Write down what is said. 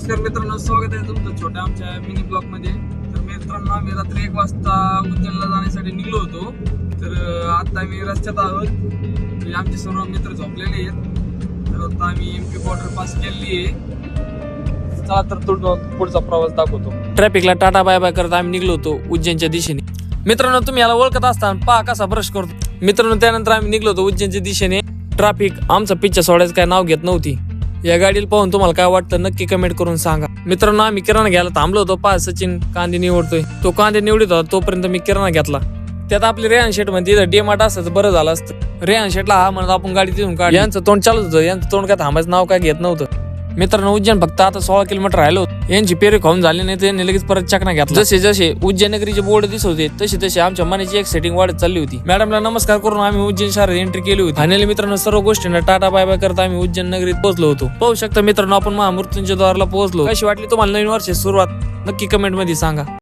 नमस्कार मित्रांनो, स्वागत आहे तुमचं छोट्या आमच्या मिनी ब्लॉग मध्ये. तर मित्रांनो, आम्ही रात्री 1 वाजता उज्जैनला जाण्यासाठी निघलो होतो. तर आता आम्ही रस्त्यात आहोत. आमचे सर्व मित्र झोपलेले आहेत. तर आता आम्ही MP बॉर्डर पास केलेली आहे. चला तर पुढचा प्रवास दाखवतो. ट्रॅफिकला टाटा बाय बाय करत आम्ही निघलो होतो उज्जैनच्या दिशेने. मित्रांनो, तुम्ही याला ओळखत असताना पहा कसा ब्रश करतो. मित्रांनो, त्यानंतर आम्ही निघलो होतो उज्जैनच्या दिशेने. ट्रॅफिक आमचा पिच्छा सोडायचं काय नाव घेत नव्हती. या गाडीला पाहून तुम्हाला काय वाटतं नक्की कमेंट करून सांगा. मित्रांनो, आम्ही किराणा घ्यायला थांबलो होतो. पहा, सचिन कांदे निवडतोय. तो कांदे निवडत होता तोपर्यंत मी किराणा घेतला. त्यात आपली रेहान शेट म्हणते इथं DMart असतं बरं झालं असतं. रेहान शेटला हा म्हणत आपण गाडी तिथून काढ. यांचं तोंड चालत होतं. यांचं तोंड काय थांबायचं नाव काय घेत नव्हतं. मित्रांनो, उज्जैन फक्त आता 16 किलोमीटर राहिलो होतं. यांची पेरी खाऊन झाली नाही तर यांनी लगेच परत चकना घेतला. जसे जसे उज्जैन नगरीचे बोर्ड दिसत होते तसे तसे आमच्या मनाची एक सेटिंग वाढत चालली होती. मॅडमला नमस्कार करून आम्ही उज्जैन शहरात एंट्री केली होती. फायनली मित्रांनो, सर्व गोष्टींना टाटा बाय बाय करता आम्ही उज्जैन नगरीत पोहोचलो होतो. पाहू शकता मित्रांनो, आपण महामृत्यूंच्या द्वाराला पोहोचलो. कशी वाटली तुम्हाला नवीन वर्षाची सुरुवात नक्की कमेंट मध्ये सांगा.